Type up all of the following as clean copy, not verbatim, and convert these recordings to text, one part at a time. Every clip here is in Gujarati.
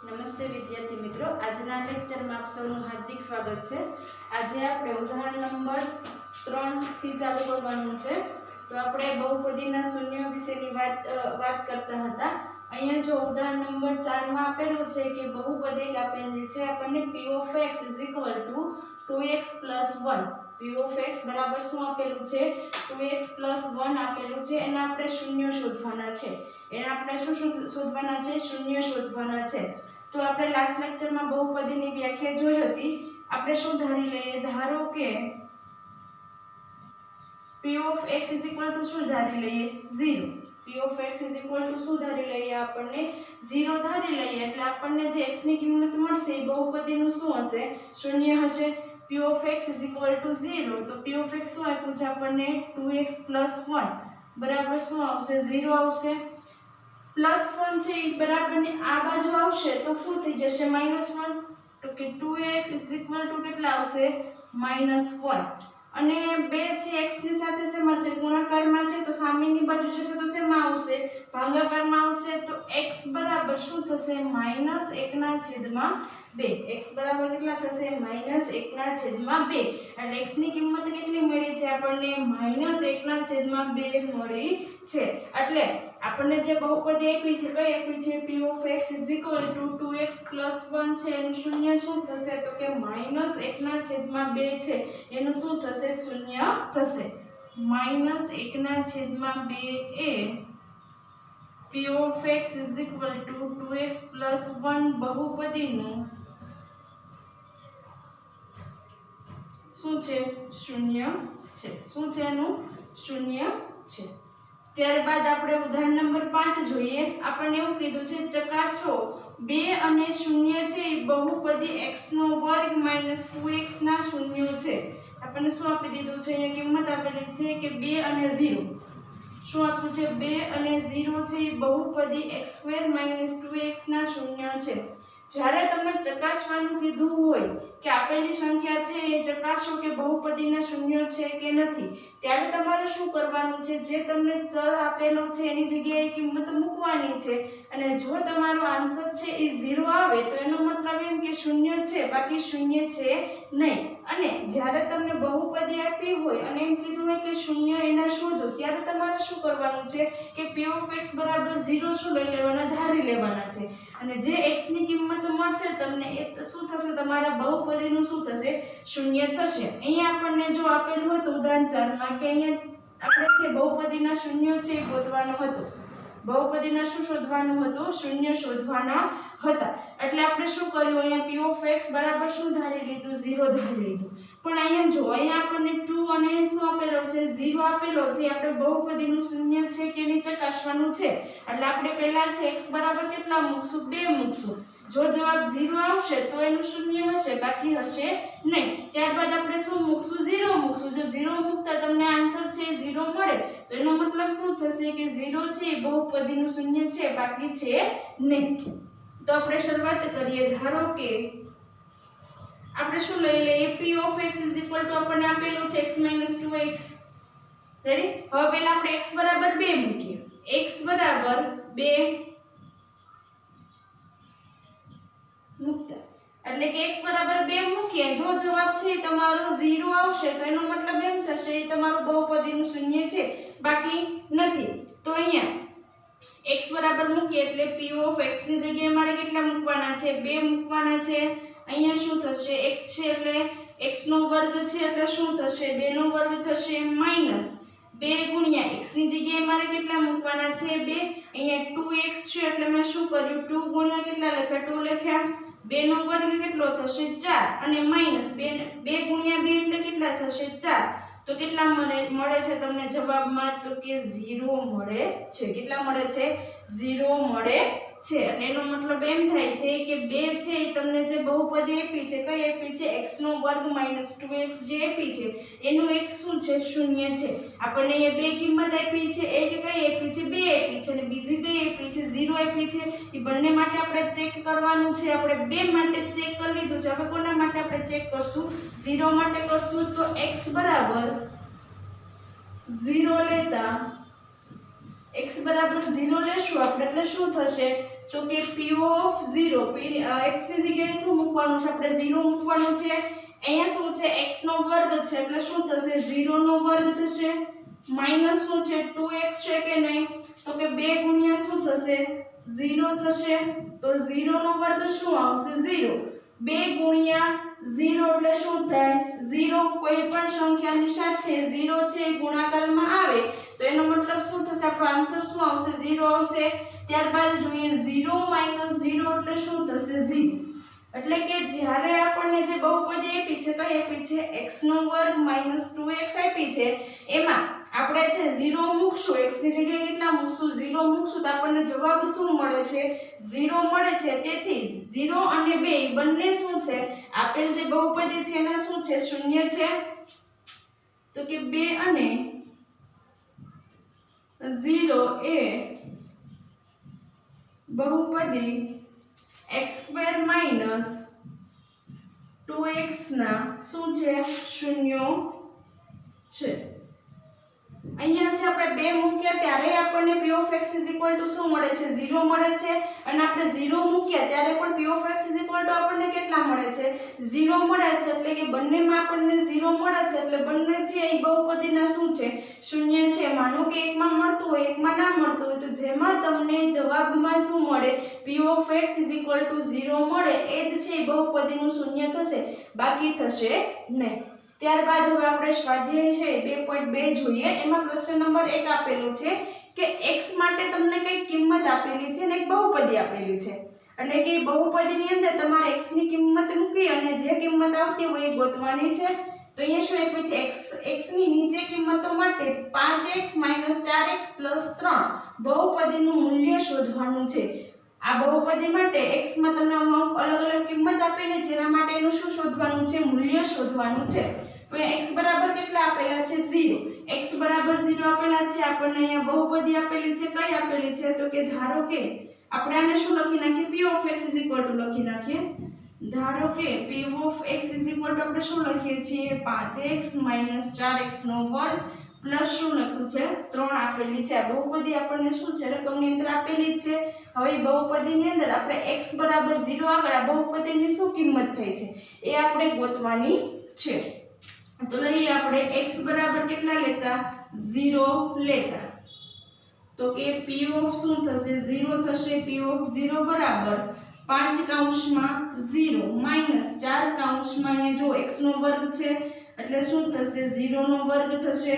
નમસ્તે વિદ્યાર્થી મિત્રો, આજના લેક્ચરમાં આપ સૌનું હાર્દિક સ્વાગત છે। આજે આપણે ઉદાહરણ નંબર 3 થી ચાલુ કરવાનું છે। તો આપણે બહુપદીના શૂન્યો વિશેની વાત કરતા હતા। અહીંયા જો ઉદાહરણ નંબર 4 માં આપેલું છે કે બહુપદ એક આપેલી છે આપણને p of x = 2x + 1। p of x બરાબર શું આપેલું છે? 2x + 1 આપેલું છે। એના આપણે શૂન્ય શોધવાના છે। એના આપણે શું શોધવાના છે? શૂન્ય શોધવાના છે। તો આપણે લાસ્ટ લેક્ચરમાં બહુપદીની વ્યાખ્યા જોઈ હતી। આપણે શું ધારી લઈએ? ધારો કે p of x = શું ધારી લઈએ? 0। p of x = શું ધારી લઈએ? આપણને 0 ધારી લઈએ એટલે આપણને જે x ની કિંમત મળશે એ બહુપદીનું શું હશે? શૂન્ય હશે। p of x = 0 તો p of x શું આપ્યું છે આપણને? 2x + 1 બરાબર શું આવશે? 0 આવશે। +1 છે એ બરાબરની આ બાજુ આવશે તો શું થઈ જશે? -1। તો કે 2x = કેટલા આવશે? -1। અને 2 છે x ની સાથે શેમાં છે? ગુણાકારમાં છે તો સામેની બાજુ જશે તો શેમાં આવશે? ભાગાકારમાં આવશે। તો x બરાબર શું થશે? -1/2। x બરાબર કેટલા થશે? -1/2। એટલે x ની કિંમત કેટલી મળી છે આપણને? -1/2 મળી છે। એટલે આપણને જે બહુપદી આપી છે કઈ આપી છે? p of x = 2x + 1 છે એનું શૂન્ય શું થશે? તો કે -1/2 છે એનું શું થશે? શૂન્ય થશે। -1/2 એ p of x = 2x + 1 બહુપદીનું શું છે? શૂન્ય છે। શું છે? એનું શૂન્ય છે। ત્યારબાદ આપણે ઉદાહરણ નંબર 5 જોઈએ। આપણને એવું કીધું છે ચકાસો 2 અને 0 છે એ બહુપદી x² - 2x ના શૂન્યો છે। આપણને શું આપી દીધું છે? અહીંયા કિંમત આપેલી છે કે 2 અને 0। શું આપ્યું છે? 2 અને 0 છે એ બહુપદી x² - 2x ના શૂન્ય છે। જ્યારે તમને ચકાસવાનું કીધું હોય કે આપેલી સંખ્યા છે એ ચકાસો કે બહુપદીના શૂન્ય છે કે નથી, ત્યારે તમારે શું કરવાનું છે? જે તમને ચલ આપેલો છે એની જગ્યાએ કિંમત મૂકવાની છે। અને જો તમારો આન્સર છે એ 0 આવે તો એનો મતલબ એમ કે શૂન્ય છે, બાકી શૂન્ય છે નહીં। અને જ્યારે તમને બહુપદી આપી હોય અને એમ કીધું હોય કે શૂન્ય એના શોધો, ત્યારે તમારે શું કરવાનું છે કે p of x = 0 શું લઈ લેવાના? ધારી લેવાના છે। અને જે x ની કિંમત મળશે તમને એ શું થશે? તમારા બહુપદીનું શું થશે? શૂન્ય થશે। અહીંયા આપણને જો આપેલું હતું ઉદાહરણ 4 માં કે અહીંયા આપણે છે બહુપદીના શૂન્ય છે એ ગોતવાનો હતો। બહુપદીના શું શોધવાનું હતું? શૂન્ય શોધવાના હતા। એટલે આપણે શું કર્યું? અહીંયા p of x બરાબર શું ધારી લીધું? 0 ધારી લીધું। પણ અહીંયા જો અહીંયા આપણને 2 અને શું આપેલો છે? 0 આપેલો છે। આપણે બહુપદીનું શૂન્ય છે કે નહીં ચકાસવાનું છે। એટલે આપણે પહેલા છે x બરાબર કેટલા મૂકશું? 2 મૂકશું। જો જવાબ 0 આવશે તો એનું શૂન્ય હશે, બાકી હશે નહીં। ત્યારબાદ આપણે શું મૂકશું? 0 મૂકશું। જો 0 મૂકતા તમને આન્સર છે 0 મળે તો એનો મતલબ શું થશે? કે 0 છે એ બહુપદીનું શૂન્ય છે, બાકી છે નહીં। તો આપણે શરૂઆત કરીએ। ધારો કે આપણે શું લઈ લઈએ? p of x = આપણને આપેલું છે x - 2x। રેડી? હવે પહેલા આપણે x = 2 મૂકીએ। x = 2 મૂકતા એટલે કે x = 2 મૂકીએ, જો જવાબ છે તમારો 0 આવશે તો એનો મતલબ એમ થશે એ તમારું બહુપદીનું શૂન્ય છે, બાકી નથી। તો અહીંયા x બરાબર મૂકીએ એટલે p of x ની જગ્યાએ મારે કેટલા મૂકવાના છે? 2 મૂકવાના છે। અહીંયા શું થશે? x છે એટલે x² છે એટલે શું થશે? 2 નો વર્ગ થશે માઈનસ 2 * x ની જગ્યાએ મારે કેટલા મૂકવાના છે? 2। અહીંયા 2x છે એટલે મેં શું કર્યું? 2 * કેટલા લખ્યા? 2 લખ્યા। 2 નો વર્ગ કેટલો થશે? 4 અને માઈનસ 2 * 2 એટલે કેટલા થશે? 4। તો કેટલા મળે છે તમને જવાબમાં? તો કે 0 મળે છે। કેટલા મળે છે? 0 મળે છે। અને એનો મતલબ એમ થાય છે કે 2 છે એ તમને જે બહુપદી આપી છે કઈ આપી છે? x² - 2x જે આપી છે એનું એક શું છે? શૂન્ય છે। આપણને એ બે કિંમત આપી છે, એક કઈ આપી છે? 2 આપી છે, અને બીજી કઈ આપી છે? 0 આપી છે। એ બંને માટે આપણે ચેક કરવાનું છે। આપણે બે માટે ચેક કરી લીધું છે। હવે કોના માટે આપણે ચેક કરશું? 0 માટે કરશું। તો x = 0 લેતા x = 0 લેશું આપણે એટલે શું થશે? તો કે p ઓફ 0 x ની જગ્યાએ શું મૂકવાનું છે આપણે 0 મૂકવાનું છે અહીંયા શું છે x નો વર્ગ છે એટલે શું થશે 0 નો વર્ગ થશે માઈનસ શું છે 2x છે કે નહીં તો કે 2 ગુણ્યા શું થશે 0 થશે તો 0 નો વર્ગ શું આવશે 0 2 ગુણ્યા 0 એટલે શું થાય 0 કોઈ પણ સંખ્યાની સાથે 0 છે એ ગુણાકારમાં આવે તો એનો મતલબ શું થશે આપણો આન્સર શું આવશે 0 આવશે ત્યારબાદ જોઈએ 0 - 0 એટલે શું થશે 0 એટલે કે જ્યારે આપણને જે બહુપદી આપી છે કઈ આપી છે x નો વર્ગ - 2x આપી છે એમાં આપણે છે 0 મૂકશું x ની જગ્યાએ કેટલા મૂકશું 0 મૂકશું તો આપણને જવાબ શું મળે છે 0 મળે છે તેથી 0 અને 2 બંને શું છે આપેલ જે બહુપદી છે એના શું છે શૂન્ય છે તો કે 2 અને 0 એ બહુપદી x² - 2x ના શું છે શૂન્યો છે અહીંયા છે આપણે 2 મૂક્યા ત્યારે આપણને p of x શું મળે છે 0 મળે છે અને આપણે 0 મૂક્યા ત્યારે પણ p of x આપણને કેટલા મળે છે 0 મળે છે એટલે કે બંનેમાં આપણને 0 મળે છે એટલે બંને છે એ બહુપદીના શું છે શૂન્ય છે માનો કે એકમાં મળતું હોય એકમાં ના મળતું હોય તો જેમાં તમને જવાબમાં શું મળે p of x 0 મળે એ જ છે બહુપદીનું શૂન્ય થશે બાકી થશે નહીં ત્યારબાદ હવે આપણે સ્વાધ્યાય છે 2.2 જોઈએ એમાં ક્વેશ્ચન નંબર 1 આપેલો છે કે x માટે તમને કઈ કિંમત આપેલી છે અને એક બહુપદી આપેલી છે એટલે કે બહુપદીની અંદર તમારે x ની કિંમત મૂકી અને જે કિંમત આવતી હોય એ ગોતવાની છે તો અહીંયા શું આપ્યું છે x ની નીચે કિંમતો માટે 5x - 4x + 3 બહુપદીનું મૂલ્ય શોધવાનું છે આ બહુપદી માટે x માં તમને અમુક અલગ અલગ કિંમત આપેલી છે એના માટે એનું શું શોધવાનું છે મૂલ્ય શોધવાનું છે તો x બરાબર કેટલા આપેલા છે 0 x બરાબર 0 આપેલા છે આપણને અહીંયા બહુપદી આપેલી છે કઈ આપેલી છે તો કે ધારો કે આપણે આને શું લખી નાખીએ p of x લખી નાખીએ ધારો કે p of x આપણે શું લખીએ છીએ 5x - 4x નો વર્ગ પ્લસ શું લખ્યું છે 3 આપેલી છે આ બહુપદી આપણને શું છે રકમની અંદર આપેલી છે હવે બહુપદીની અંદર આપણે x બરાબર 0 આગળ આ બહુપદીની શું કિંમત થઈ છે એ આપણે ગોતવાની છે તો લઈએ આપણે x બરાબર કેટલા લેતા 0 લેતા તો કે p of શું થશે 0 થશે p of 0 બરાબર 5 કૌંસમાં 0 - 4 કૌંસમાં અહીંયા જો x નો વર્ગ છે એટલે શું થશે 0 નો વર્ગ થશે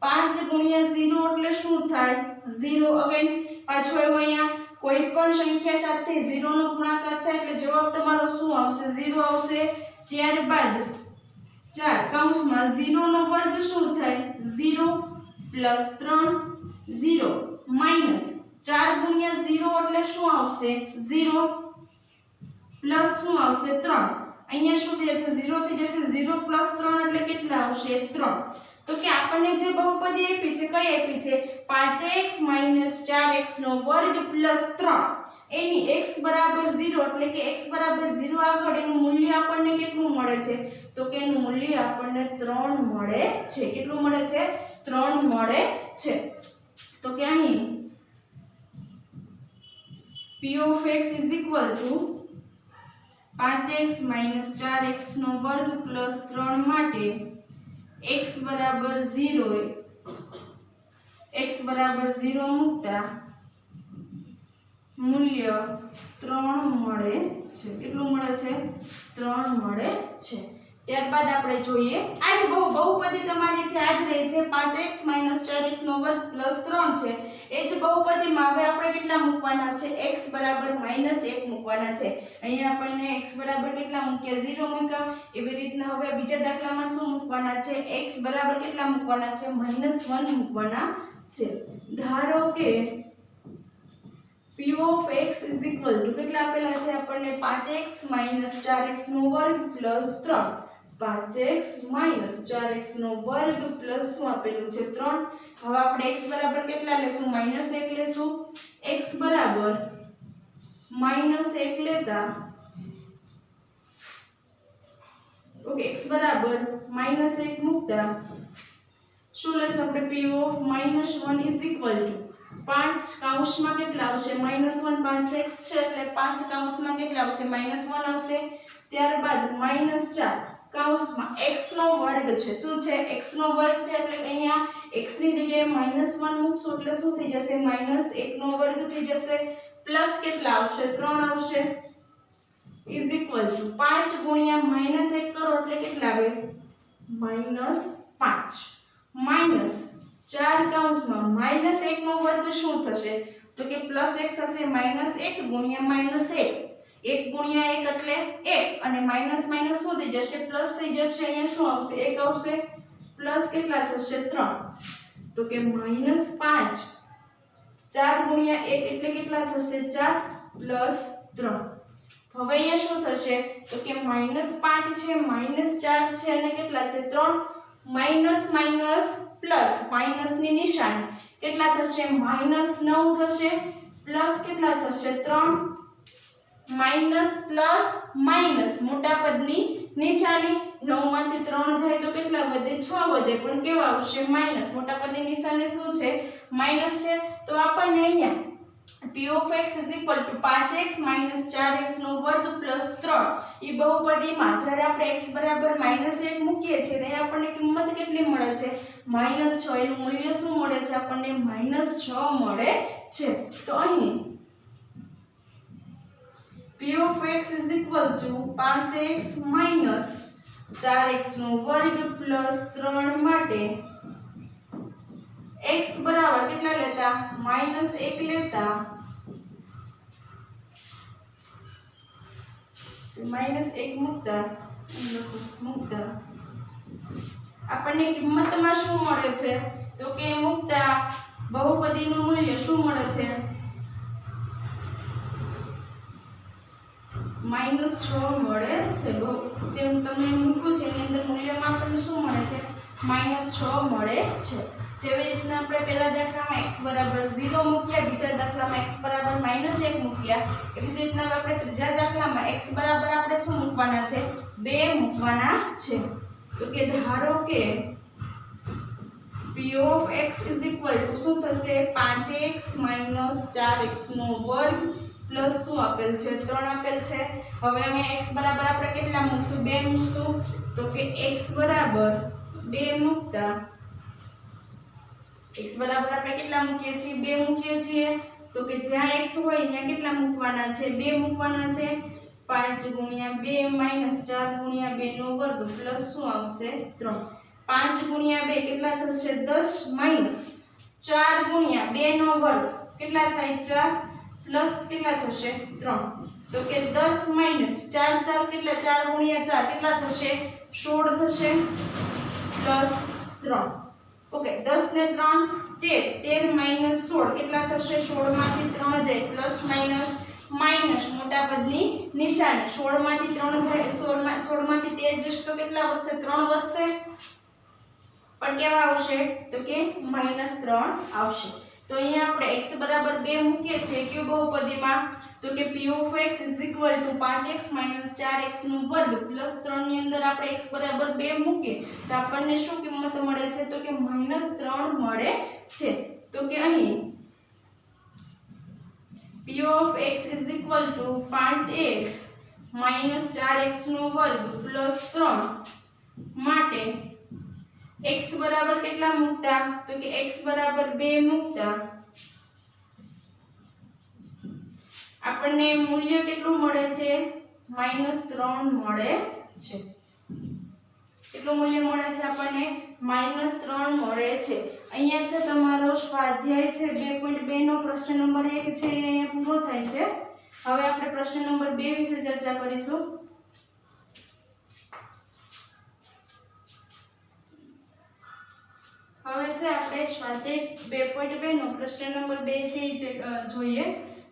5 ગુણ્યા 0 એટલે શું થાય 0 અગેન પાછો આવ્યો અહીંયા કોઈ પણ સંખ્યા સાથે 0 નો ગુણાકાર થાય એટલે જવાબ તમારો શું આવશે 0 આવશે ત્યારબાદ 4 કૌંસમાં 0 નો વર્ગ શું થાય 0 + 3 0 - 4 ગુણ્યા 0 એટલે શું આવશે 0 પ્લસ શું આવશે 3 અહીંયા શું થઈ જશે 0 થઈ જશે 0 + 3 એટલે કેટલા આવશે 3 તો કે આપણને જે બહુપદી આપી છે કઈ આપી છે 5x - 4x નો વર્ગ + 3 એની x બરાબર 0 એટલે કે x બરાબર 0 આગળ એનું મૂલ્ય આપણને કેટલું મળે છે તો કે એનું મૂલ્ય આપણને 3 મળે છે કેટલું મળે છે 3 મળે છે તો કે અહીં p of x 5x - 4x નો વર્ગ + 3 માટે x બરાબર 0 મૂકતા મૂલ્ય 3 મળે છે કેટલું મળે છે 3 મળે છે ત્યારબાદ આપણે જોઈએ આ જ બહુપદી તમારી છે આ જ રહી છે 5x - 4x નો વર્ગ + 3 છે એ જ બહુપદીમાં હવે આપણે કેટલા મૂકવાના છે x બરાબર -1 મૂકવાના છે અહીંયા આપણને x બરાબર કેટલા મૂક્યા 0 મૂક્યા એવી રીતના હવે બીજા દાખલામાં શું મૂકવાના છે x બરાબર કેટલા મૂકવાના છે -1 મૂકવાના છે ધારો કે p of x કેટલા આપેલા છે આપણને 5x - 4x નો વર્ગ + 3 5x - 4x નો વર્ગ પ્લસ શું આપેલું છે 3 હવે આપણે x બરાબર કેટલા લેશું -1 લેશું x બરાબર -1 લેતા ઓકે x બરાબર -1 મૂકતા શું લેશું આપણે p of -1 = 5 કૌંસમાં કેટલા આવશે -1 5x છે એટલે 5 કૌંસમાં કેટલા આવશે -1 આવશે ત્યારબાદ -4 કૌંસમાં x નો વર્ગ છે શું છે x નો વર્ગ છે એટલે અહીંયા x ની જગ્યાએ -1 મૂકશું એટલે શું થઈ જશે -1 નો વર્ગ થઈ જશે પ્લસ કેટલા આવશે 3 આવશે ઇઝ ઇક્વલ ટુ 5 ગુણ્યા -1 કરો એટલે કેટલા આવે -5 માઈનસ 4 કૌંસમાં -1 નો વર્ગ શું થશે તો કે +1 થશે -1 ગુણ્યા -1 1 ગુણ્યા 1 એટલે 1 અને માઈનસ માઈનસ શું થઈ જશે પ્લસ થઈ જશે અહીંયા શું આવશે 1 આવશે પ્લસ કેટલા થશે 3 તો કે -5 4 ગુણ્યા 1 એટલે કેટલા થશે 4 પ્લસ 3 તો હવે અહીંયા શું થશે તો કે -5 છે -4 છે અને કેટલા છે 3 માઈનસ માઈનસ પ્લસ માઈનસ ની નિશાની કેટલા થશે -9 થશે પ્લસ કેટલા થશે 3 માઈનસ પ્લસ માઈનસ મોટા પદની નિશાની 9 માંથી 3 જાય તો કેટલા વધે 6 વધે પણ કેવા આવશે માઈનસ મોટા પદની નિશાની શું છે માઈનસ છે તો આપણને અહીંયા p of x = 5x - 4x નો વર્ગ પ્લસ 3 ઈ બહુપદીમાં જ્યારે આપણે x બરાબર -1 મૂકીએ છીએ ત્યારે આપણને કિંમત કેટલી મળે છે -6 એનું મૂલ્ય શું મળે છે આપણને -6 મળે છે તો અહીં p of x = 5x - 4x નો વર્ગ પ્લસ 3 માટે x બરાબર કેટલા લેતા -1 લેતા -1 મૂકતા આપણને કિંમતમાં શું મળે છે તો કે મૂકતા બહુપદીનું મૂલ્ય શું મળે છે -6 મળે છે જેમ તમે મૂક્યું છે એની અંદર મૂલ્યમાં આપણને શું મળે છે -6 મળે છે જેવી રીતના આપણે પહેલા દાખલામાં x બરાબર 0 મૂક્યા બીજા દાખલામાં x બરાબર -1 મૂક્યા એવી જ રીતના આપણે ત્રીજા દાખલામાં x બરાબર આપણે શું મૂકવાના છે 2 મૂકવાના છે તો કે ધારો કે p of x = શું થશે 5x - 4x નો વર્ગ પ્લસ શું આપેલ છે 3 આપેલ છે હવે અમે x બરાબર આપણે કેટલા મૂકશું 2 મૂકશું તો કે x બરાબર 2 મૂકતા x બરાબર આપણે કેટલા મૂકીએ છીએ 2 મૂકીએ છીએ તો કે જ્યાં x હોય ત્યાં કેટલા મૂકવાના છે 2 મૂકવાના છે 5 ગુણ્યા 2 માઈનસ 4 ગુણ્યા 2 નો વર્ગ પ્લસ શું આવશે 3 5 ગુણ્યા 2 કેટલા થશે 10 માઈનસ 4 ગુણ્યા 2 નો વર્ગ કેટલા થાય 4 પ્લસ કેટલા થશે 3 તો કે 10 માઈનસ 4 4 કેટલા 4 ગુણ્યા 4 કેટલા થશે 16 થશે પ્લસ 3 ઓકે 10 ને 3 13 માઈનસ 16 કેટલા થશે 16 માંથી 3 જાય પ્લસ માઈનસ માઈનસ મોટા પદની નિશાની 16 માંથી 3 જાય 16 માંથી 13 જશે તો કેટલા વધશે 3 વધશે પણ કેવા આવશે તો કે -3 આવશે તો અહીંયા આપણે x બરાબર 2 મૂકીએ છીએ કે બહુપદીમાં તો કે p of x = 5x - 4x નો વર્ગ પ્લસ 3 ની અંદર આપણે x બરાબર 2 મૂકીએ તો આપણને શું કિંમત મળે છે તો કે -3 મળે છે તો કે અહીં p of x = 5x - 4x નો વર્ગ પ્લસ 3 માટે x બરાબર કેટલા મૂકતા તો કે x બરાબર 2 મૂકતા આપણને મૂલ્ય કેટલું મળે છે -3 મળે છે કેટલું મૂલ્ય મળે છે આપણને -3 મળે છે અહીંયા છે તમારો સ્વાધ્યાય છે 2.2 નો પ્રશ્ન નંબર 1 છે એ અહીંયા પૂરો થાય છે હવે આપણે પ્રશ્ન નંબર 2 વિશે ચર્ચા કરીશું હવે છે આપણે સ્વાધ્યાય 2.2 નો પ્રશ્ન નંબર 2 છે એ જોઈએ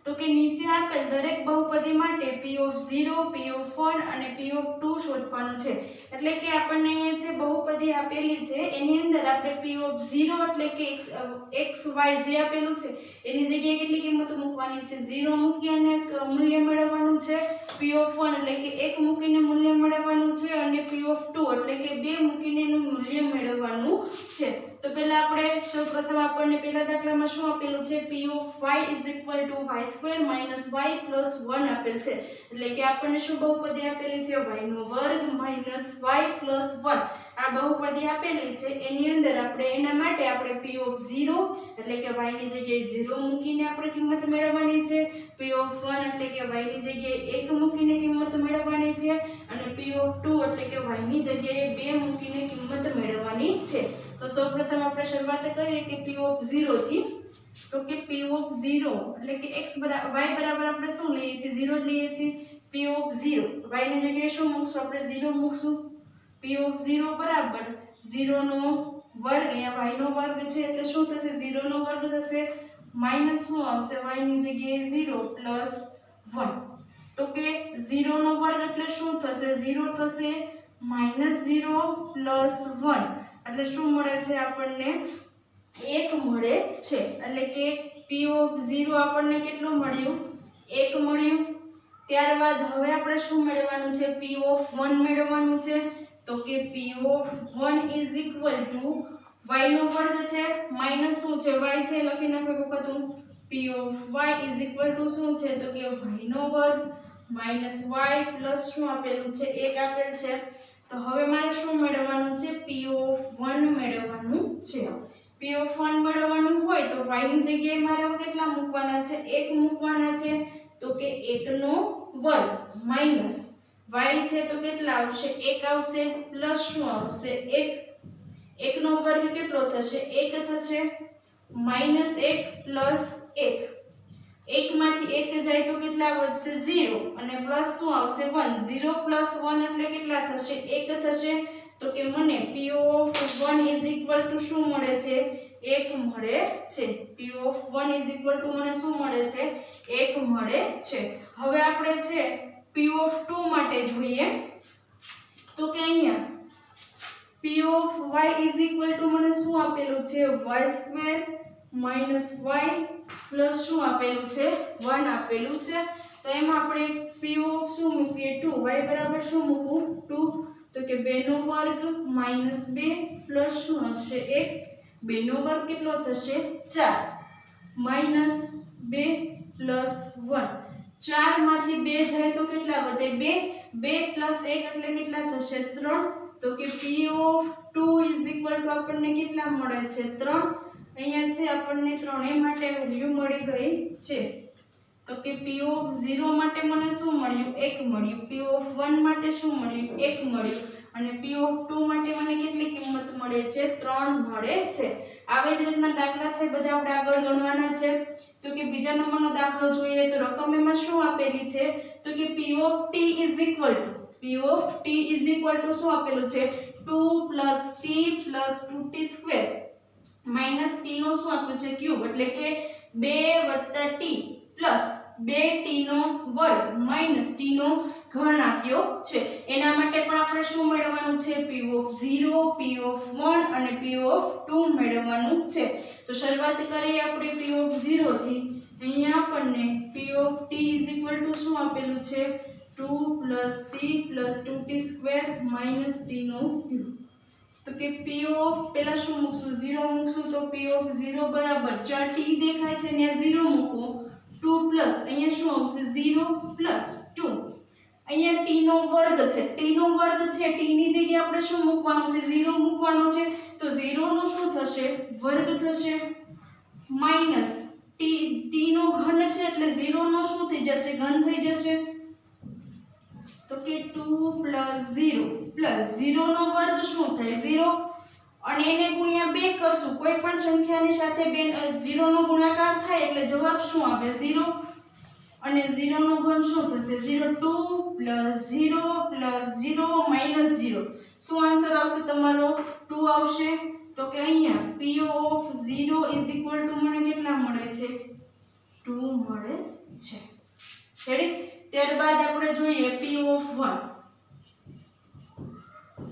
તો કે નીચે આપેલ દરેક બહુપદી માટે p of 0 p of 1 અને p of 2 શોધવાનું છે એટલે કે આપણને અહીંયા જે બહુપદી આપેલી છે એની અંદર આપણે p of 0 એટલે કે x y જે આપેલું છે એની જગ્યાએ કેટલી કિંમત મૂકવાની છે 0 મૂકી અને મૂલ્ય મેળવવાનું છે p P(1) એટલે કે 1 મૂકીને મૂલ્ય મેળવવાનું છે અને P(2) એટલે કે 2 મૂકીને એનું મૂલ્ય મેળવવાનું છે. તો પહેલા આપણે સૌપ્રથમ આપણને પહેલા દાખલામાં શું આપેલું છે, P(y) = y² - y + 1 આપેલ છે. એટલે કે આપણને શું બહુપદી આપેલી છે, y² - y + 1. આ બહુપદી આપેલી છે. એની અંદર આપણે એના માટે આપણે P(0) એટલે કે y ની જગ્યાએ 0 મૂકીને આપણે કિંમત મેળવવાની છે, P(1) એટલે કે y ની જગ્યાએ 1 મૂકીને કિંમત મેળવવાની છે અને P(2) એટલે કે y ની જગ્યાએ 2 મૂકીને કિંમત મેળવવાની છે. તો સૌપ્રથમ આપણે શરૂઆત કરીએ કે P(0) થી. તો કે P(0) એટલે કે y બરાબર આપણે શું લઈએ છીએ, 0 લઈએ છીએ. P(0) y ની જગ્યાએ શું મૂકશું, આપણે 0 મૂકશું. P(0) બરાબર 0 નો વર્ગ, અહીંયા y નો વર્ગ છે એટલે શું થશે, 0 નો વર્ગ થશે, માઈનસ શું આવશે, y ની જગ્યાએ 0 પ્લસ 1. તો કે 0 નો વર્ગ એટલે શું થશે, 0 થશે, માઈનસ 0 પ્લસ 1 એટલે શું મળે છે આપણને, 1 મળે છે. એટલે કે P(0) આપણને કેટલું મળ્યું, 1 મળ્યું. ત્યારબાદ હવે આપણે શું મેળવવાનું છે, P(1) મેળવવાનું છે. તો કે P(1) = y નો વર્ગ છે માઈનસ શું છે, y છે, લખી નાખો વખત હું. Py = શું છે, તો કે y નો વર્ગ માઈનસ y પ્લસ શું આપેલું છે, 1 આપેલ છે. તો હવે મારે શું મેળવવાનું છે, P(1) મેળવવાનું છે. P(1) મેળવવાનું હોય તો y ની જગ્યાએ મારે કેટલા મૂકવાના છે, 1 મૂકવાના છે. તો કે 1 નો વર્ગ માઈનસ y છે તો કેટલા આવશે, 1 આવશે, પ્લસ શું આવશે, 1. 1 નો વર્ગ કેટલો થશે, 1 થશે, માઈનસ 1 પ્લસ 1. 1 માંથી 1 જાય તો કેટલા વધશે, 0 અને પ્લસ શું આવશે, 1. 0 પ્લસ 1 એટલે કેટલા થશે, 1 થશે. તો કે મને P(1) = શું મળે છે, 1 મળે છે. P(1) = મને શું મળે છે, 1 મળે છે. હવે આપણે છે P(2) માટે જોઈએ. તો કે અહીંયા Py = મને શું આપેલું છે, y² - y પ્લસ શું આપેલું છે, 1 આપેલું છે. તો એમાં આપણે P શું મૂકીએ, 2. y બરાબર શું મૂકું, 2. તો કે 2 નો વર્ગ માઈનસ 2 પ્લસ શું આવશે, 1. 2 નો વર્ગ કેટલો થશે, 4 માઈનસ 2 પ્લસ 1. 4 માંથી 2 જાય તો કેટલા વધે, 2. 2 પ્લસ 1 એટલે કેટલા થશે, 3. તો કે P(2) = આપણને કેટલા મળે છે, 3. અહીંયા છે આપણને ત્રણેય માટે વેલ્યુ મળી ગઈ છે. તો કે P(0) માટે મને શું મળ્યું, 1 મળ્યું. P(1) માટે શું મળ્યું, 1 મળ્યું. અને P(2) માટે મને કેટલી કિંમત મળે છે, 3 મળે છે. આવી જ રીતના દાખલા છે બધા આપણે આગળ ગણવાના છે. તો કે બીજા નંબરનો દાખલો જોઈએ. તો રકમ એમાં શું આપેલી છે, તો કે P(t) શું આપેલું છે, 2 + t + 2t² માઈનસ t નો શું આપ્યું છે, ક્યુબ. એટલે કે 2 + t પ્લસ 2t નો વર્ગ માઈનસ t નો ઘન આપ્યો છે. એના માટે પણ આપણે શું મેળવવાનું છે, P(0), P(1) અને P(2) મેળવવાનું છે. તો શરૂઆત કરીએ આપણે P(0) થી. અહીંયા આપણને P(t) = શું આપેલું છે, 2 + t + 2t² માઈનસ t નો ક્યુબ. તો કે P પેલા શું મૂકશું, 0 મૂકશું. તો P(0) બરાબર 4t દેખાય છે ને 0 મૂકો, 2 પ્લસ અહીંયા શું આવશે, 0 પ્લસ 2. અહીંયા t નો વર્ગ છે, t નો વર્ગ છે, t ની જગ્યાએ આપણે શું મૂકવાનું છે, 0 મૂકવાનો છે. તો 0 નો શું થશે, વર્ગ થશે, માઈનસ t નો ઘન છે એટલે 0 નો શું થઈ જશે, ઘન થઈ જશે. તો કે 2 + 0 + 0 નો વર્ગ શું થાય, 0 અને એને ગુણ્યા 2 કરશું. કોઈ પણ સંખ્યાની સાથે 0 નો ગુણાકાર થાય એટલે જવાબ શું આવે, 0. અને 0 નો ઘન શું થશે, 0. 2 + 0 + 0 - 0 શું આન્સર આવશે તમારો, 2 આવશે. તો કે અહીંયા P(0) = મને કેટલા મળે છે, 2 મળે છે. રેડી. ત્યારબાદ આપણે જોઈએ P(1).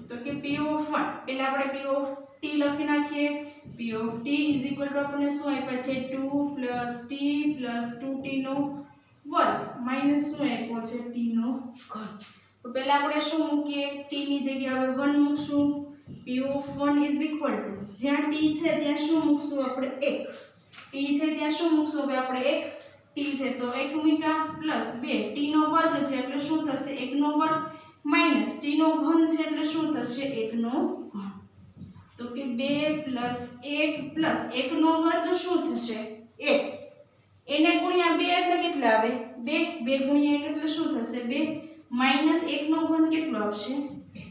તો કે P(1) પહેલા આપણે P(t) લખી નાખીએ. P(t) = આપણને શું આપ્યા છે, 2 + t + 2t નો વર્ગ માઇનસ શું આપ્યો છે t નો ઘન. તો પહેલા આપણે શું મૂકીએ t ની જગ્યાએ હવે 1 મૂકશું. p of 1 is equal to જ્યાં t છે ત્યાં શું મૂકશું આપણે 1. t છે ત્યાં શું મૂકશું હવે આપણે 1. t છે તો 1 મૂક્યા પ્લસ 2 t નો વર્ગ છે એટલે શું થશે 1 નો વર્ગ માઇનસ t નો ઘન છે એટલે શું થશે 1 નો ઘન. તો કે 2 પ્લસ 1 પ્લસ 1 નો વર્ગ શું થશે 1. એને ગુણ્યા 2 એટલે કેટલા આવે 2. 2 ગુણ્યા 1 એટલે શું થશે 2 માઇનસ 1 નો ઘન કેટલો આવશે 1.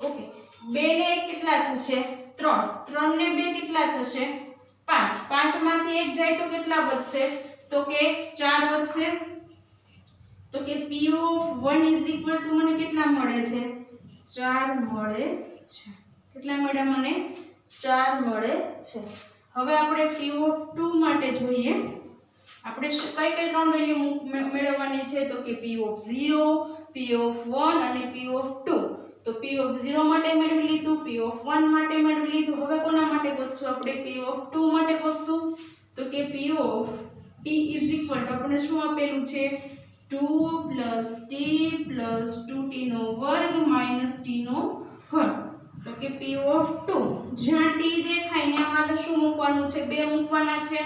ઓકે 2 ને 1 કેટલા થશે 3. 3 ને 2 કેટલા થશે 5. 5 માંથી 1 જાય તો કેટલા વધશે તો કે 4 વધશે. તો કે p of 1 is equal to મને કેટલા મળે છે 4 મળે છે. કેટલા મળ્યા મને 4 મળે છે. હવે આપણે p of 2 માટે જોઈએ. આપણે કઈ કઈ ત્રણ વેલ્યુ મેળવવાની છે તો કે p of 0, p of 1 અને p of 2. તો p of 0 માટે મેળવી લીધું, p of 1 માટે મેળવી લીધું. હવે કોના માટે ગોતશું આપણે p of 2 માટે ગોતશું. તો કે p of t is equal to આપણે શું આપેલું છે 2 plus t plus 2t નો વર્ગ minus t નો ઘન. તો કે p of 2 જ્યાં t દેખાય ને આમાં શું મૂકવાનું છે 2 મૂકવાના છે.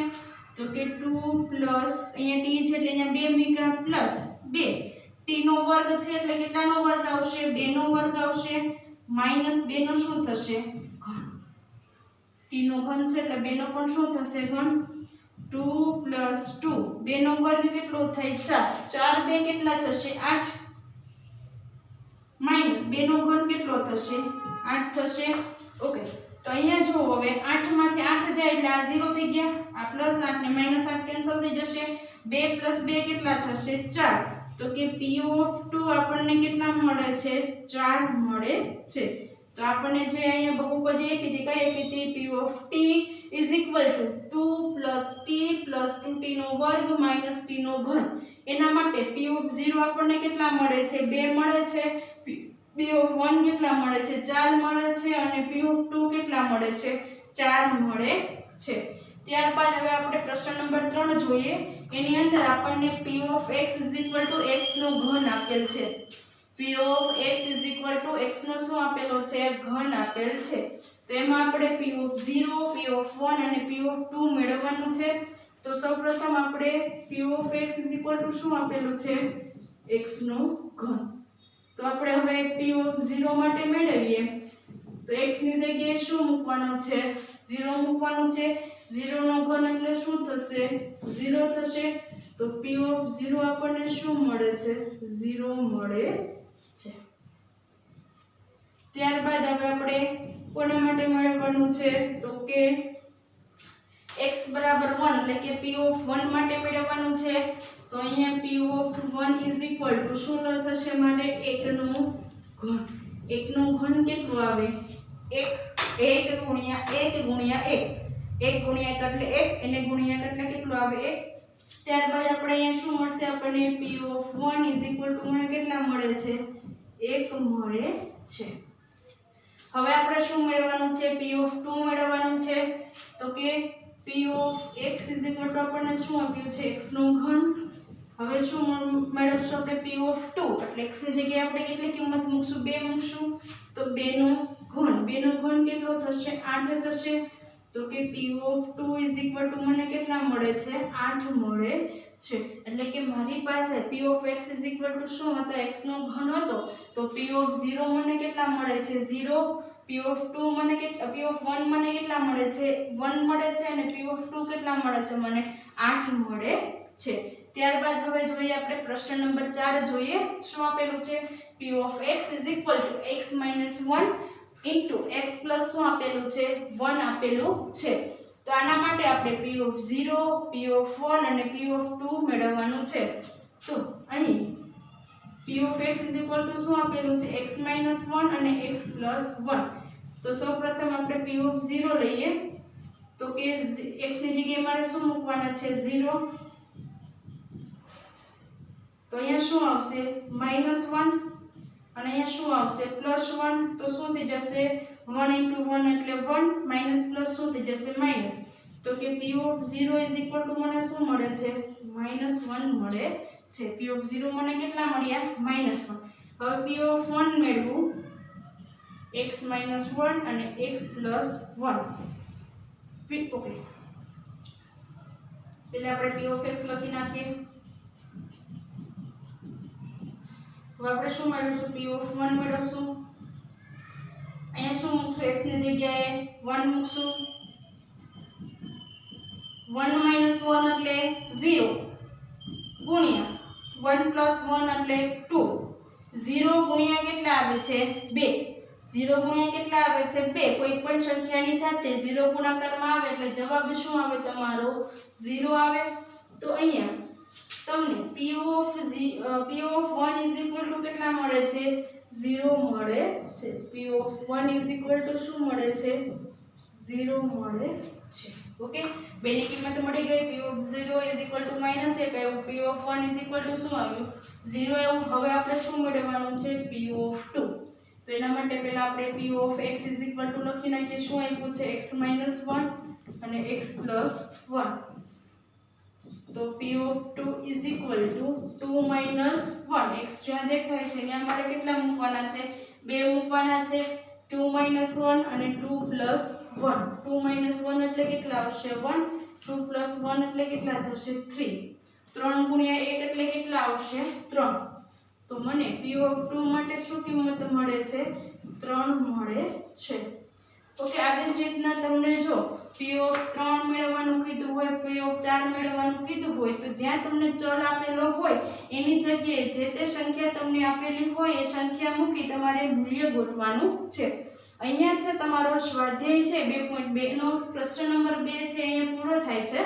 તો કે 2 plus અહીંયા t છે એટલે અહીંયા 2 મૂક્યા પ્લસ 2 t નો વર્ગ છે એટલે કેટલાનો વર્ગ આવશે 2 નો વર્ગ આવશે માઈનસ 2 નો શું થશે ઘન. t નો ઘન છે એટલે 2 નો પણ શું થશે ઘન. 2 plus 2 2 નો વર્ગ કેટલો થાય 4. 4 2 કેટલા થશે 8 માઈનસ 2 નો ઘન કેટલો થશે 8 થશે. ઓકે તો અહીંયા જો હવે 8 માંથી 8 જાય એટલે આ 0 થઈ ગયા. આ પ્લસ 8 ને માઈનસ 8 કેન્સલ થઈ જશે. 2 plus 2 કેટલા થશે 4. તો કે p of 2 આપણને કેટલા મળે છે 4 મળે છે. તો આપણને જે અહીંયા બહુપદી આપી હતી કઈ આપી હતી p of t is equal to 2 plus t plus 2t નો વર્ગ minus t નો ઘન. એના માટે p of 0 આપણને કેટલા મળે છે 2 મળે છે. p of 1 કેટલા મળે છે 4 મળે છે અને p of 2 કેટલા મળે છે 4 મળે છે. ત્યારબાદ હવે આપણે પ્રશ્ન નંબર 3 જોઈએ. એની અંદર આપણને p of x is equal to x નો ઘન આપેલ છે. p of x is equal to x નો શું આપેલો છે ઘન આપેલ છે. તો એમાં આપણે p of 0, p of 1 અને p of 2 મેળવવાનું છે. તો સૌપ્રથમ આપણે p of x is equal to શું આપેલું છે x નો ઘન. તો આપણે હવે p of 0 માટે મેળવીએ તો x ની જગ્યાએ શું મૂકવાનું છે 0 મૂકવાનું છે. 0 નો ઘન એટલે શું થશે 0 થશે. તો p of 0 આપણને શું મળે છે 0 મળે છે. ત્યારબાદ હવે આપણે કોના માટે મેળવવાનું છે તો કે x બરાબર 1 એટલે કે p of 1 માટે મેળવવાનું છે. તો અહીંયા p of 1 is equal to શું થશે મારે 1 નો ઘન. 1 નો ઘન કેટલું આવે 1 ગુણ્યા 1 ગુણ્યા 1 1 ગુણ્યા 1 એટલે 1 એને ગુણ્યા 1 એટલે કેટલું આવે 1. ત્યારબાદ આપણે અહીંયા શું મળશે આપણને p of 1 is equal to મને કેટલા મળે છે 1 મળે છે. હવે આપણે શું મેળવવાનું છે p of 2 મેળવવાનું છે. તો કે p of x is equal to આપણને શું આપ્યું છે x નો ઘન. હવે શું મેળવશું આપણે p of 2 એટલે x ની જગ્યાએ આપણે કેટલી કિંમત મૂકશું 2 મૂકશું. તો 2 નો ઘન 2 નો ઘન કેટલો થશે 8 થશે. તો કે p of 2 is equal to મને કેટલા મળે છે 8 મળે છે. એટલે કે મારી પાસે p of x is equal to શું હતો x નો ઘન હતો. તો p of 0 મને કેટલા મળે છે 0. p of 2 મને p of 1 મને કેટલા મળે છે 1 મળે છે અને p of 2 કેટલા મળે છે મને 8 મળે છે. ત્યારબાદ હવે જોઈએ આપણે પ્રશ્ન નંબર 4 જોઈએ. શું આપેલું છે p of x is equal to x minus 1 into x plus શું આપેલું છે 1 આપેલું છે. તો આના માટે આપણે p of 0, p of 1 અને p of 2 મેળવવાનું છે. તો અહીં p of x is equal to શું આપેલું છે x minus 1 અને x plus 1. તો સૌપ્રથમ આપણે p of 0 લઈએ. તો કે x ની જગ્યાએ મારે શું મૂકવાના છે 0. તો અહીંયા શું આવશે -1 અને અહીંયા શું આવશે +1. તો શું થઈ જશે 1 * 1 એટલે 1 માઈનસ પ્લસ શું થઈ જશે માઈનસ. તો કે p of 0 is equal to મને શું મળે છે -1 મળે છે. p ઓફ 0 મને કેટલા મળ્યા? -1. હવે p ઓફ 1 મેળવું x - 1 અને x + 1 ઓકે. એટલે આપણે p ઓફ x લખી નાખીએ. હવે આપણે શું મેળવશું? p of 1 મેળવશું. અહીંયા શું મૂકશું? x ની જગ્યાએ 1 મૂકશું. 1 - 1 એટલે 0 ગુણ્યા 1 + 1 એટલે 2. 0 ગુણ્યા કેટલા આવે છે? 2. 0 ગુણ્યા કેટલા આવે છે? 2. કોઈ પણ સંખ્યાની સાથે 0 ગુણાકારમાં આવે એટલે જવાબ શું આવે તમારો? 0 આવે. તો અહીંયા તમને p ઓફ 1 કેટલા મળે છે? 0 મળે છે. p ઓફ 1 શું મળે છે? 0 મળે છે. ઓકે, બેની કિંમત મળી ગઈ. p ઓફ 0 -1 આવ્યું. p ઓફ 1 શું આવ્યું? 0 એવું. હવે આપણે શું મેળવવાનું છે? p of 2. તો એના માટે પહેલા આપણે p ઓફ x લખી નાખીએ. શું આપ્યું છે? x - 1 અને x + 1. તો p ઓફ 2 2 - 1. x જ્યાં દેખાય છે ત્યાં મારે કેટલા મૂકવાના છે? 2 મૂકવાના છે. 2 - 1 અને 2 + 1. 2 - 1 એટલે કેટલા આવશે? 1. 2 + 1 એટલે કેટલા થશે? 3. 3 ગુણ્યા 1 એટલે કેટલા આવશે? 3. તો મને p ઓફ 2 માટે શું કિંમત મળે છે? 3 મળે છે. ઓકે, આવી જ રીતના તમને જો p ઓફ 3 મેળવવાનું કીધું હોય, p ઓફ 4 મેળવવાનું કીધું હોય, તો જ્યાં તમને ચલ આપેલો હોય એની જગ્યાએ જે તે સંખ્યા તમને આપેલી હોય એ સંખ્યા મૂકી તમારે મૂલ્ય ગોતવાનું છે. અહીંયા છે તમારો સ્વાધ્યાય છે 2.2 નો પ્રશ્ન નંબર 2 છે અહીંયા પૂરો થાય છે.